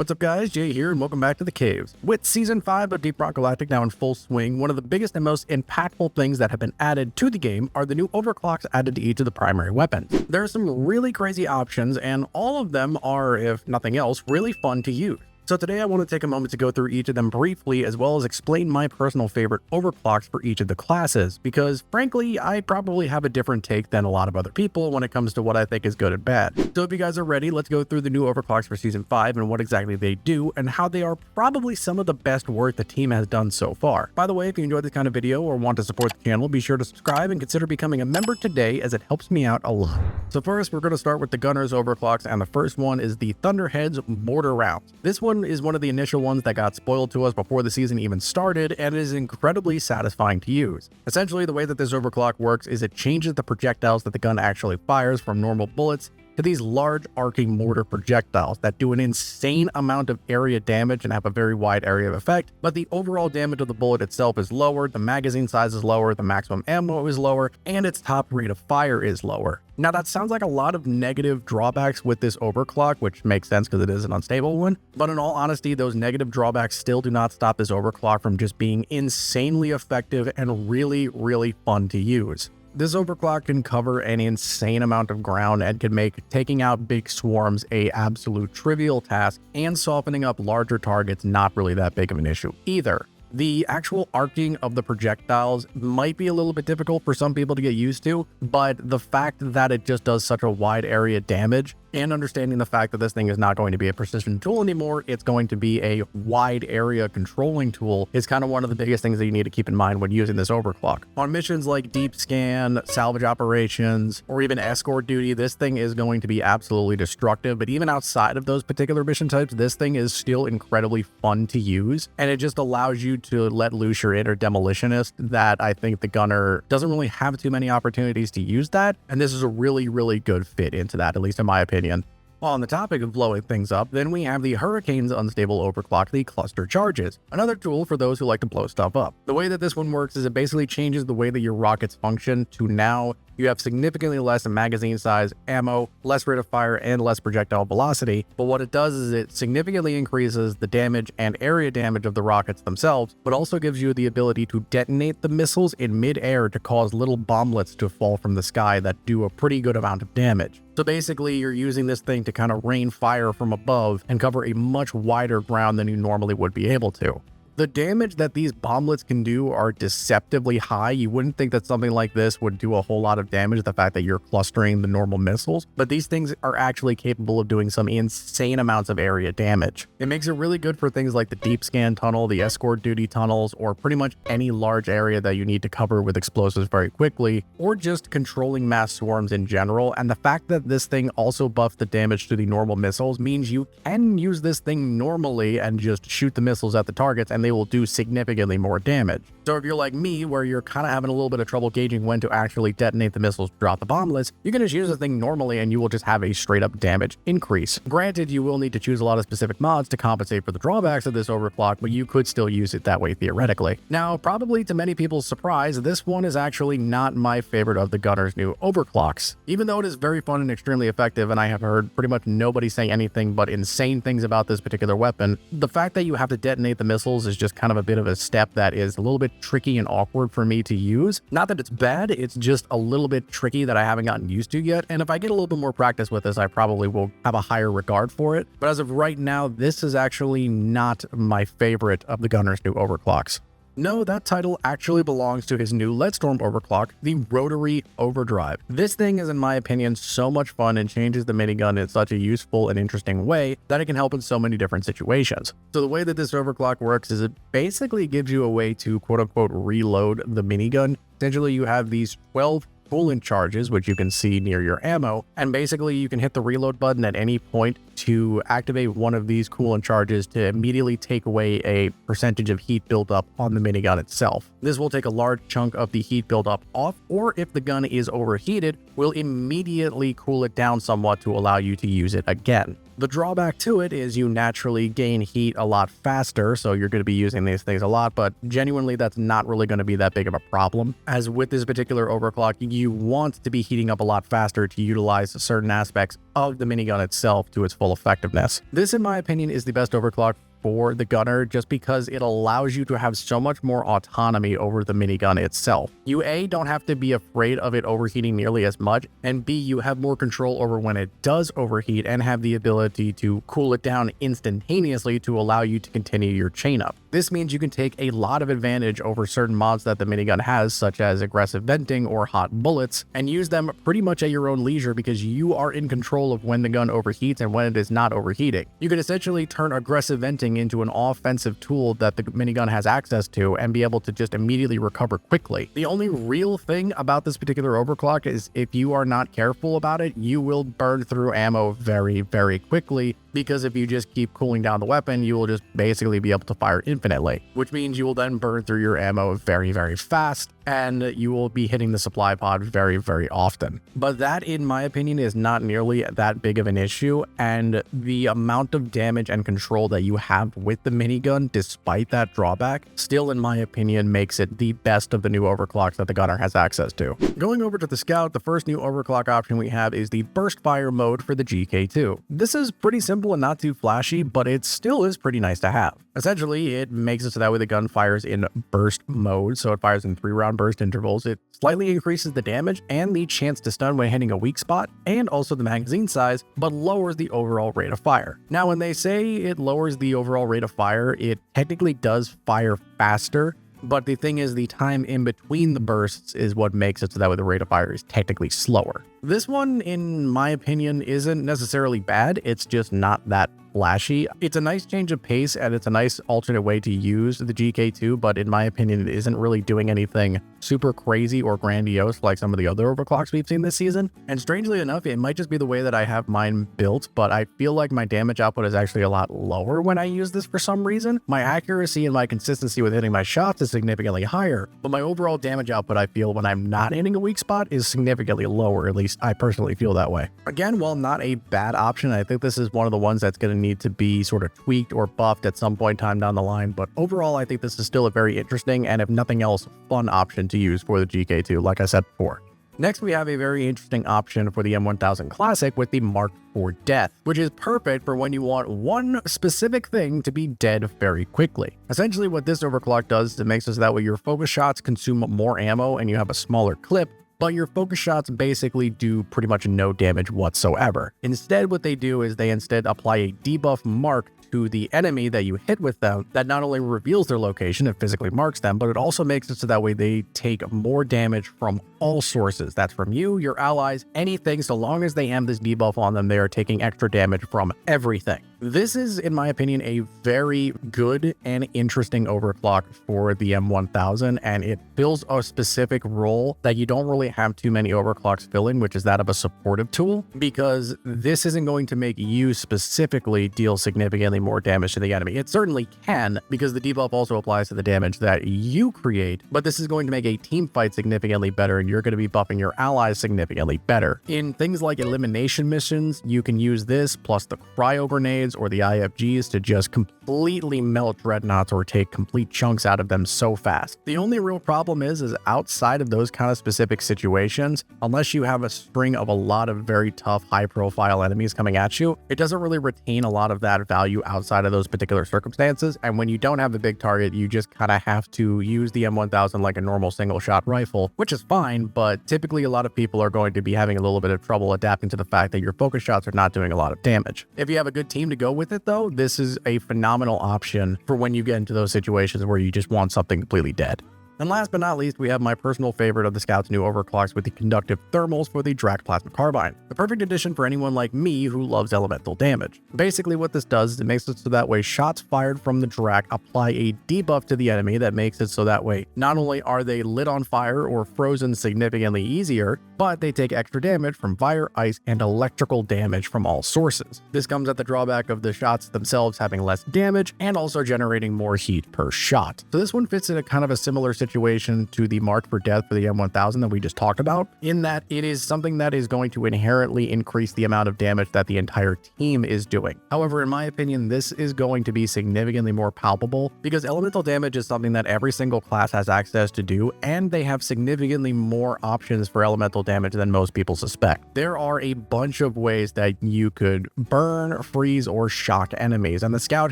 What's up guys, Jay here and welcome back to The Caves. With Season 5 of DeepRockGalactic now in full swing, one of the biggest and most impactful things that have been added to the game are the new overclocks added to each of the primary weapons. There are some really crazy options and all of them are, if nothing else, really fun to use. So today I want to take a moment to go through each of them briefly as well as explain my personal favorite overclocks for each of the classes, because frankly I probably have a different take than a lot of other people when it comes to what I think is good and bad. So if you guys are ready, let's go through the new overclocks for Season 5 and what exactly they do and how they are probably some of the best work the team has done so far. By the way, if you enjoyed this kind of video or want to support the channel, be sure to subscribe and consider becoming a member today as it helps me out a lot. So first we're going to start with the Gunner's overclocks, and the first one is the Thunderhead's Mortar Rounds. This one is one of the initial ones that got spoiled to us before the season even started, and it is incredibly satisfying to use. Essentially, the way that this overclock works is it changes the projectiles that the gun actually fires from normal bullets to these large arcing mortar projectiles that do an insane amount of area damage and have a very wide area of effect, but the overall damage of the bullet itself is lower, the magazine size is lower, the maximum ammo is lower, and its top rate of fire is lower. Now that sounds like a lot of negative drawbacks with this overclock, which makes sense because it is an unstable one, but in all honesty, those negative drawbacks still do not stop this overclock from just being insanely effective and really fun to use. This overclock can cover an insane amount of ground and can make taking out big swarms a absolute trivial task, and softening up larger targets not really that big of an issue either. The actual arcing of the projectiles might be a little bit difficult for some people to get used to, but the fact that it just does such a wide area damage, and understanding the fact that this thing is not going to be a precision tool anymore, it's going to be a wide area controlling tool, is kind of one of the biggest things that you need to keep in mind when using this overclock. On missions like deep scan, salvage operations, or even escort duty, this thing is going to be absolutely destructive, but even outside of those particular mission types, this thing is still incredibly fun to use, and it just allows you to let loose your inner demolitionist that I think the gunner doesn't really have too many opportunities to use that, and this is a really good fit into that, at least in my opinion. While on the topic of blowing things up, then we have the Hurricane's unstable overclock, the Cluster Charges, another tool for those who like to blow stuff up. The way that this one works is it basically changes the way that your rockets function to now you have significantly less magazine size, ammo, less rate of fire, and less projectile velocity, but what it does is it significantly increases the damage and area damage of the rockets themselves, but also gives you the ability to detonate the missiles in mid-air to cause little bomblets to fall from the sky that do a pretty good amount of damage. So basically, you're using this thing to kind of rain fire from above and cover a much wider ground than you normally would be able to. The damage that these bomblets can do are deceptively high. You wouldn't think that something like this would do a whole lot of damage, the fact that you're clustering the normal missiles, but these things are actually capable of doing some insane amounts of area damage. It makes it really good for things like the deep scan tunnel, the escort duty tunnels, or pretty much any large area that you need to cover with explosives very quickly, or just controlling mass swarms in general. And the fact that this thing also buffs the damage to the normal missiles means you can use this thing normally and just shoot the missiles at the targets and they will do significantly more damage. So if you're like me, where you're kind of having a little bit of trouble gauging when to actually detonate the missiles to drop the bomblets, you can just use the thing normally and you will just have a straight up damage increase. Granted, you will need to choose a lot of specific mods to compensate for the drawbacks of this overclock, but you could still use it that way theoretically. Now, probably to many people's surprise, this one is actually not my favorite of the Gunner's new overclocks. Even though it is very fun and extremely effective, and I have heard pretty much nobody saying anything but insane things about this particular weapon, the fact that you have to detonate the missiles is just kind of a bit of a step that is a little bit tricky and awkward for me to use. Not that it's bad, it's just a little bit tricky that I haven't gotten used to yet, and if I get a little bit more practice with this, I probably will have a higher regard for it. But as of right now, this is actually not my favorite of the Gunner's new overclocks. No, that title actually belongs to his new Leadstorm overclock, the Rotary Overdrive. This thing is, in my opinion, so much fun and changes the minigun in such a useful and interesting way that it can help in so many different situations. So the way that this overclock works is it basically gives you a way to quote-unquote reload the minigun. Essentially, you have these 12 coolant charges, which you can see near your ammo, and basically you can hit the reload button at any point to activate one of these coolant charges to immediately take away a percentage of heat buildup on the minigun itself. This will take a large chunk of the heat buildup off, or if the gun is overheated, will immediately cool it down somewhat to allow you to use it again. The drawback to it is you naturally gain heat a lot faster, so you're going to be using these things a lot, but genuinely that's not really going to be that big of a problem. As with this particular overclock, you want to be heating up a lot faster to utilize certain aspects of the minigun itself to its full effectiveness. This, in my opinion, is the best overclock for the gunner just because it allows you to have so much more autonomy over the minigun itself. You A, don't have to be afraid of it overheating nearly as much, and B, you have more control over when it does overheat and have the ability to cool it down instantaneously to allow you to continue your chain up. This means you can take a lot of advantage over certain mods that the minigun has, such as aggressive venting or hot bullets, and use them pretty much at your own leisure because you are in control of when the gun overheats and when it is not overheating. You can essentially turn aggressive venting into an offensive tool that the minigun has access to and be able to just immediately recover quickly. The only real thing about this particular overclock is if you are not careful about it, you will burn through ammo very, very quickly, because if you just keep cooling down the weapon, you will just basically be able to fire infinitely, which means you will then burn through your ammo very, very fast, and you will be hitting the supply pod very, very often. But that, in my opinion, is not nearly that big of an issue, and the amount of damage and control that you have with the minigun, despite that drawback, still, in my opinion, makes it the best of the new overclocks that the gunner has access to. Going over to the Scout, the first new overclock option we have is the burst fire mode for the GK2. This is pretty simple and not too flashy, but it still is pretty nice to have. Essentially, it makes it so that way the gun fires in burst mode, so it fires in 3-round burst intervals. It slightly increases the damage and the chance to stun when hitting a weak spot, and also the magazine size, but lowers the overall rate of fire. Now, when they say it lowers the overall rate of fire, it technically does fire faster, but the thing is, the time in between the bursts is what makes it so that way the rate of fire is technically slower. This one, in my opinion, isn't necessarily bad, it's just not that flashy. It's a nice change of pace, and it's a nice alternate way to use the GK2, but in my opinion, it isn't really doing anything super crazy or grandiose like some of the other overclocks we've seen this season. And strangely enough, it might just be the way that I have mine built, but I feel like my damage output is actually a lot lower when I use this for some reason. My accuracy and my consistency with hitting my shots is significantly higher, but my overall damage output, I feel, when I'm not hitting a weak spot is significantly lower. At least I personally feel that way. Again, while not a bad option, I think this is one of the ones that's going to need to be sort of tweaked or buffed at some point in time down the line, but overall I think this is still a very interesting and, if nothing else, fun option to use for the GK2, like I said before. Next, we have a very interesting option for the M1000 Classic with the Mark IV Death, which is perfect for when you want one specific thing to be dead very quickly. Essentially, what this overclock does is it makes it so that way your focus shots consume more ammo and you have a smaller clip, but your focus shots basically do pretty much no damage whatsoever. Instead, what they do is they instead apply a debuff mark to the enemy that you hit with them that not only reveals their location and physically marks them, but it also makes it so that way they take more damage from all sources. That's from you, your allies, anything. So long as they have this debuff on them, they are taking extra damage from everything. This is, in my opinion, a very good and interesting overclock for the M1000, and it fills a specific role that you don't really have too many overclocks filling, which is that of a supportive tool, because this isn't going to make you specifically deal significantly more damage to the enemy. It certainly can, because the debuff also applies to the damage that you create, but this is going to make a team fight significantly better, and you're going to be buffing your allies significantly better. In things like elimination missions, you can use this plus the cryo grenades or the IFGs to just completely melt dreadnoughts or take complete chunks out of them so fast. The only real problem is outside of those kind of specific situations, unless you have a string of a lot of very tough, high-profile enemies coming at you, it doesn't really retain a lot of that value outside of those particular circumstances. And when you don't have a big target, you just kind of have to use the M1000 like a normal single-shot rifle, which is fine, but typically a lot of people are going to be having a little bit of trouble adapting to the fact that your focus shots are not doing a lot of damage. If you have a good team to go with it, though, this is a phenomenal option for when you get into those situations where you just want something completely dead. And last but not least, we have my personal favorite of the Scout's new overclocks with the Conductive Thermals for the Drac Plasma Carbine. The perfect addition for anyone like me who loves elemental damage. Basically what this does is it makes it so that way shots fired from the Drac apply a debuff to the enemy that makes it so that way not only are they lit on fire or frozen significantly easier, but they take extra damage from fire, ice, and electrical damage from all sources. This comes at the drawback of the shots themselves having less damage and also generating more heat per shot. So this one fits in a kind of a similar situation situation to the Mark for Death for the M1000 that we just talked about, in that it is something that is going to inherently increase the amount of damage that the entire team is doing. However, in my opinion, this is going to be significantly more palpable because elemental damage is something that every single class has access to do, and they have significantly more options for elemental damage than most people suspect. There are a bunch of ways that you could burn, freeze, or shock enemies, and the scout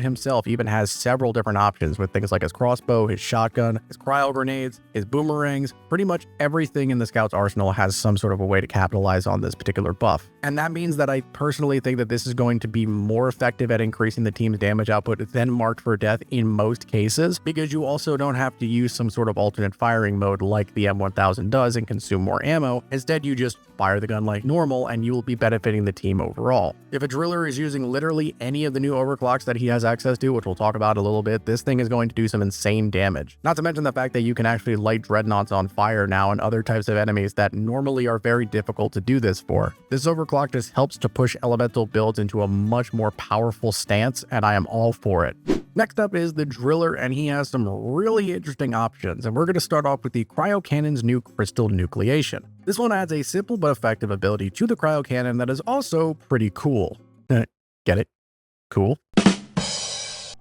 himself even has several different options with things like his crossbow, his shotgun, his cryo grenades, his boomerangs. Pretty much everything in the scout's arsenal has some sort of a way to capitalize on this particular buff. And that means that I personally think that this is going to be more effective at increasing the team's damage output than Marked for Death in most cases, because you also don't have to use some sort of alternate firing mode like the M1000 does and consume more ammo. Instead, you just fire the gun like normal and you will be benefiting the team overall. If a driller is using literally any of the new overclocks that he has access to, which we'll talk about a little bit, this thing is going to do some insane damage. Not to mention the fact that you can actually light dreadnoughts on fire now and other types of enemies that normally are very difficult to do this for. This overclock just helps to push elemental builds into a much more powerful stance, and I am all for it. Next up is the driller, and he has some really interesting options, and we're going to start off with the cryo cannon's new crystal nucleation. This one adds a simple but effective ability to the cryo cannon that is also pretty cool. Get it? Cool.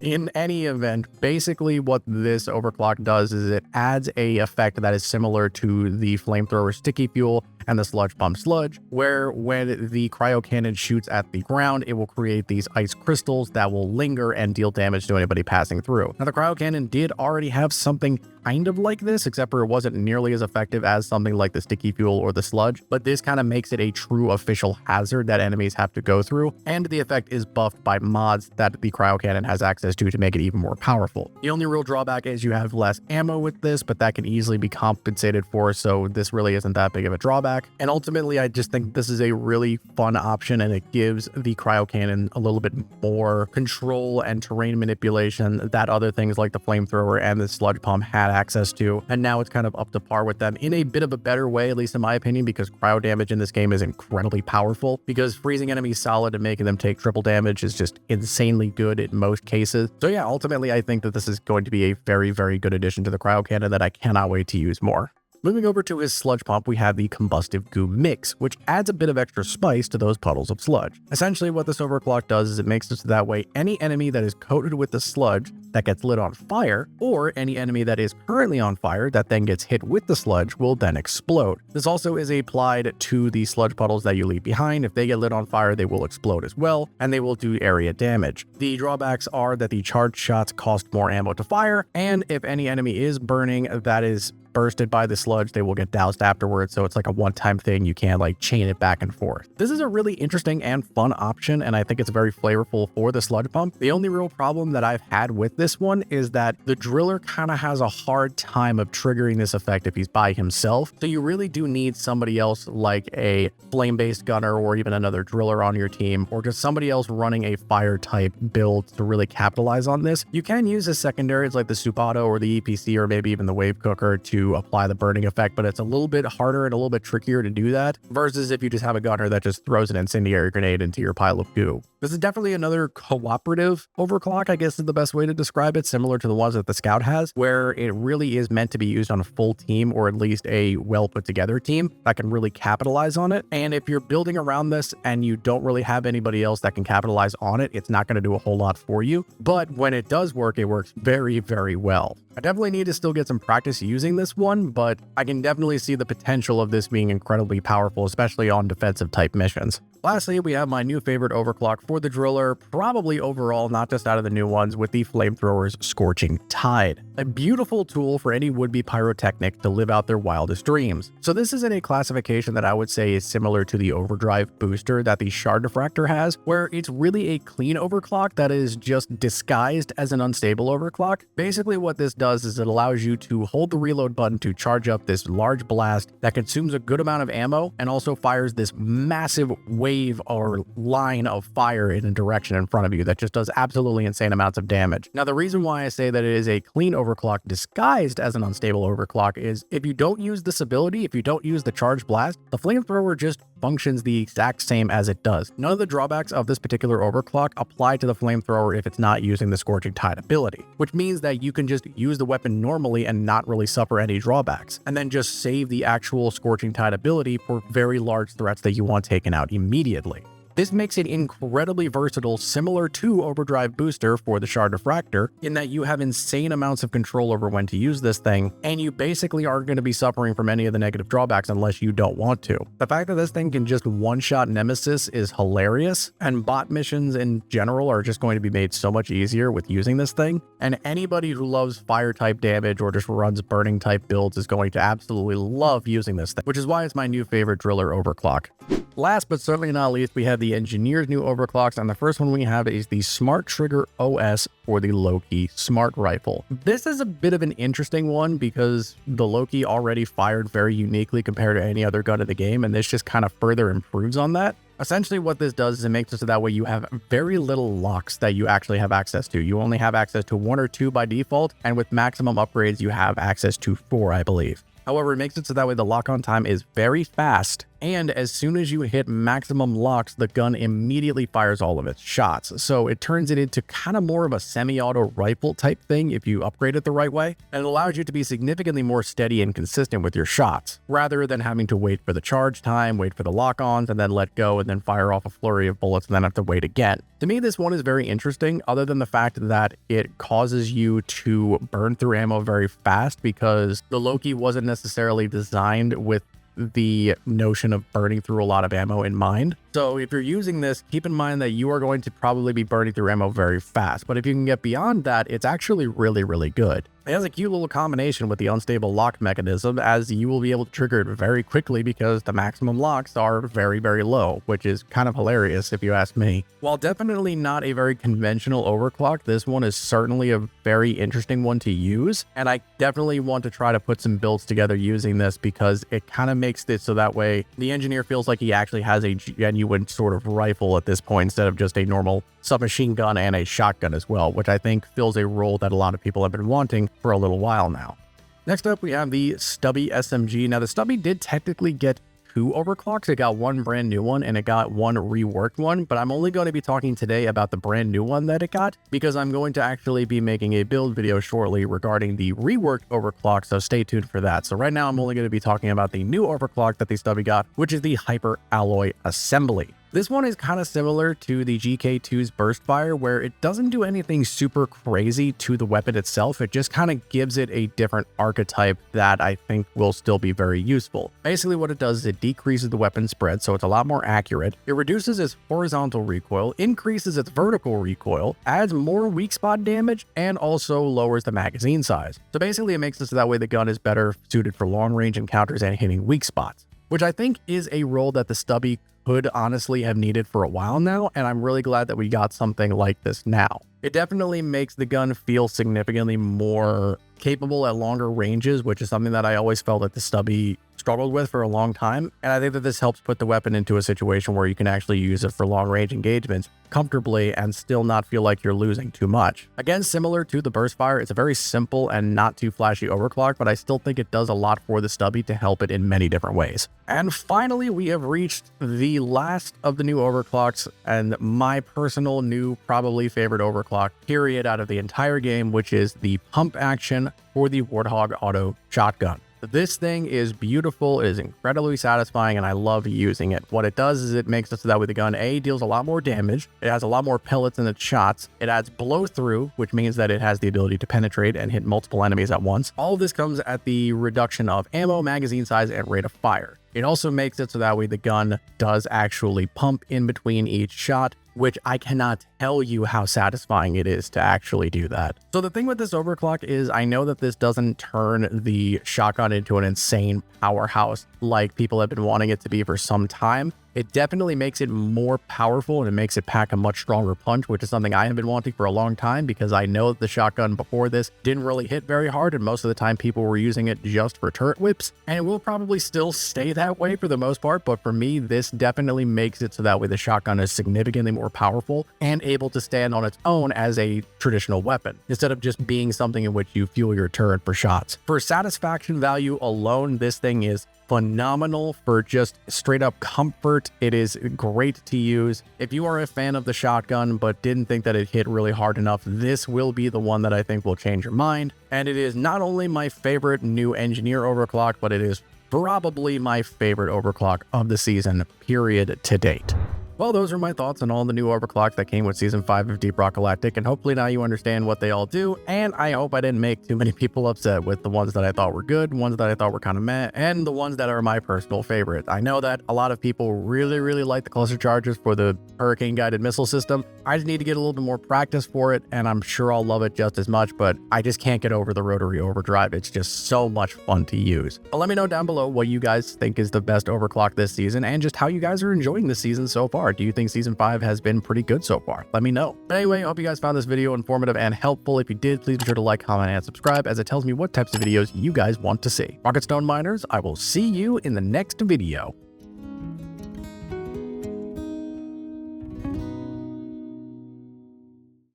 In any event, basically what this overclock does is it adds a effect that is similar to the flamethrower sticky fuel and the sludge pump sludge, where when the cryo cannon shoots at the ground, it will create these ice crystals that will linger and deal damage to anybody passing through. Now, the cryo cannon did already have something kind of like this, except for it wasn't nearly as effective as something like the sticky fuel or the sludge, but this kind of makes it a true official hazard that enemies have to go through, and the effect is buffed by mods that the cryo cannon has access to make it even more powerful. The only real drawback is you have less ammo with this, but that can easily be compensated for, so this really isn't that big of a drawback. And ultimately, I just think this is a really fun option, and it gives the cryo cannon a little bit more control and terrain manipulation that other things like the flamethrower and the sludge pump had access to, and now it's kind of up to par with them in a bit of a better way, at least in my opinion, because cryo damage in this game is incredibly powerful, because freezing enemies solid and making them take triple damage is just insanely good in most cases. So yeah, ultimately, I think that this is going to be a very, very good addition to the cryo cannon that I cannot wait to use more. Moving over to his sludge pump, we have the Combustive Goo mix, which adds a bit of extra spice to those puddles of sludge. Essentially, what this overclock does is it makes it so that way any enemy that is coated with the sludge that gets lit on fire, or any enemy that is currently on fire that then gets hit with the sludge, will then explode. This also is applied to the sludge puddles that you leave behind. If they get lit on fire, they will explode as well, and they will do area damage. The drawbacks are that the charged shots cost more ammo to fire, and if any enemy is burning that is bursted by the sludge, they will get doused afterwards, so it's like a one-time thing. You can't like chain it back and forth. This is a really interesting and fun option, and I think it's very flavorful for the sludge pump. The only real problem that I've had with this one is that the driller kind of has a hard time of triggering this effect if he's by himself, so you really do need somebody else like a flame-based gunner or even another driller on your team, or just somebody else running a fire type build to really capitalize on this. You can use his secondaries like the Supato or the EPC or maybe even the Wave Cooker to apply the burning effect, but it's a little bit harder and a little bit trickier to do that versus if you just have a gunner that just throws an incendiary grenade into your pile of goo. This is definitely another cooperative overclock, I guess is the best way to describe it, similar to the ones that the Scout has, where it really is meant to be used on a full team, or at least a well put together team that can really capitalize on it. And if you're building around this and you don't really have anybody else that can capitalize on it, it's not going to do a whole lot for you. But when it does work, it works very, very well. I definitely need to still get some practice using this one, but I can definitely see the potential of this being incredibly powerful, especially on defensive type missions. Lastly, we have my new favorite overclock for the driller, probably overall, not just out of the new ones, with the flamethrower's Scorching Tide. A beautiful tool for any would-be pyrotechnic to live out their wildest dreams. So this is in a classification that I would say is similar to the Overdrive booster that the Shard Diffractor has, where it's really a clean overclock that is just disguised as an unstable overclock. Basically what this does is it allows you to hold the reload button to charge up this large blast that consumes a good amount of ammo and also fires this massive wave or line of fire fire in a direction in front of you that just does absolutely insane amounts of damage. Now, the reason why I say that it is a clean overclock disguised as an unstable overclock is if you don't use this ability, if you don't use the charge blast, the flamethrower just functions the exact same as it does. None of the drawbacks of this particular overclock apply to the flamethrower if it's not using the Scorching Tide ability, which means that you can just use the weapon normally and not really suffer any drawbacks, and then just save the actual Scorching Tide ability for very large threats that you want taken out immediately. This makes it incredibly versatile, similar to Overdrive Booster for the Shard Diffractor, in that you have insane amounts of control over when to use this thing, and you basically aren't going to be suffering from any of the negative drawbacks unless you don't want to. The fact that this thing can just one-shot Nemesis is hilarious, and bot missions in general are just going to be made so much easier with using this thing, and anybody who loves fire-type damage or just runs burning-type builds is going to absolutely love using this thing, which is why it's my new favorite driller overclock. Last but certainly not least, we have the engineer's new overclocks, and the first one we have is the Smrt Trigger OS for the Loki Smart Rifle. This is a bit of an interesting one because the Loki already fired very uniquely compared to any other gun in the game, and this just kind of further improves on that. Essentially what this does is it makes it so that way you have very little locks that you actually have access to. You only have access to 1 or 2 by default, and with maximum upgrades you have access to 4, I believe. However, it makes it so that way the lock-on time is very fast, and as soon as you hit maximum locks, the gun immediately fires all of its shots. So it turns it into kind of more of a semi-auto rifle type thing if you upgrade it the right way, and it allows you to be significantly more steady and consistent with your shots, rather than having to wait for the charge time, wait for the lock-ons, and then let go and then fire off a flurry of bullets and then have to wait again. To me, this one is very interesting, other than the fact that it causes you to burn through ammo very fast because the Loki wasn't necessarily designed with the notion of burning through a lot of ammo in mind. So if you're using this, keep in mind that you are going to probably be burning through ammo very fast, but if you can get beyond that, it's actually really, really good. It has a cute little combination with the unstable lock mechanism, as you will be able to trigger it very quickly because the maximum locks are very, very low, which is kind of hilarious if you ask me. While definitely not a very conventional overclock, this one is certainly a very interesting one to use, and I definitely want to try to put some builds together using this because it kind of makes it so that way the engineer feels like he actually has a genuine sort of rifle at this point instead of just a normal submachine gun and a shotgun as well, which I think fills a role that a lot of people have been wanting for a little while now. Next up, we have the Stubby SMG. Now, the Stubby did technically get 2 overclocks. It got 1 brand new one and it got 1 reworked one, but I'm only going to be talking today about the brand new one that it got because I'm going to actually be making a build video shortly regarding the reworked overclock, so stay tuned for that. So right now, I'm only going to be talking about the new overclock that the Stubby got, which is the Hyper Alloy Assembly. This one is kind of similar to the GK2's Burst Fire, where it doesn't do anything super crazy to the weapon itself. It just kind of gives it a different archetype that I think will still be very useful. Basically what it does is it decreases the weapon spread, so it's a lot more accurate. It reduces its horizontal recoil, increases its vertical recoil, adds more weak spot damage, and also lowers the magazine size. So basically it makes it so that way the gun is better suited for long range encounters and hitting weak spots, which I think is a role that the Stubby could honestly have needed for a while now, and I'm really glad that we got something like this now. It definitely makes the gun feel significantly more capable at longer ranges, which is something that I always felt that the Stubby struggled with for a long time, and I think that this helps put the weapon into a situation where you can actually use it for long range engagements comfortably and still not feel like you're losing too much. Again, similar to the Burst Fire, it's a very simple and not too flashy overclock, but I still think it does a lot for the Stubby to help it in many different ways. And finally, we have reached the last of the new overclocks and my personal new, probably favorite overclock period out of the entire game, which is the pump action for the Warthog Auto Shotgun. This thing is beautiful, it is incredibly satisfying, and I love using it. What it does is it makes it so that way the gun A deals a lot more damage, it has a lot more pellets in its shots, it adds blow through, which means that it has the ability to penetrate and hit multiple enemies at once. All of this comes at the reduction of ammo, magazine size, and rate of fire. It also makes it so that way the gun does actually pump in between each shot, which I cannot tell you how satisfying it is to actually do that. So the thing with this overclock is I know that this doesn't turn the shotgun into an insane powerhouse like people have been wanting it to be for some time, It definitely makes it more powerful and it makes it pack a much stronger punch, which is something I have been wanting for a long time because I know that the shotgun before this didn't really hit very hard, and most of the time people were using it just for turret whips, and it will probably still stay that way for the most part, but for me, this definitely makes it so that way the shotgun is significantly more powerful and able to stand on its own as a traditional weapon, instead of just being something in which you fuel your turret for shots. For satisfaction value alone, this thing is phenomenal. For just straight up comfort, it is great to use. If you are a fan of the shotgun but didn't think that it hit really hard enough, this will be the one that I think will change your mind. And it is not only my favorite new engineer overclock, but it is probably my favorite overclock of the season, period, to date. Well, those are my thoughts on all the new overclocks that came with Season 5 of DeepRockGalactic, and hopefully now you understand what they all do, and I hope I didn't make too many people upset with the ones that I thought were good, ones that I thought were kind of meh, and the ones that are my personal favorite. I know that a lot of people really like the cluster charges for the hurricane-guided missile system. I just need to get a little bit more practice for it, and I'm sure I'll love it just as much, but I just can't get over the Rotary Overdrive. It's just so much fun to use. But let me know down below what you guys think is the best overclock this season, and just how you guys are enjoying this season so far. Do you think Season 5 has been pretty good so far? Let me know. But anyway, I hope you guys found this video informative and helpful. If you did, please be sure to like, comment, and subscribe, as it tells me what types of videos you guys want to see. Rocket Stone Miners, I will see you in the next video.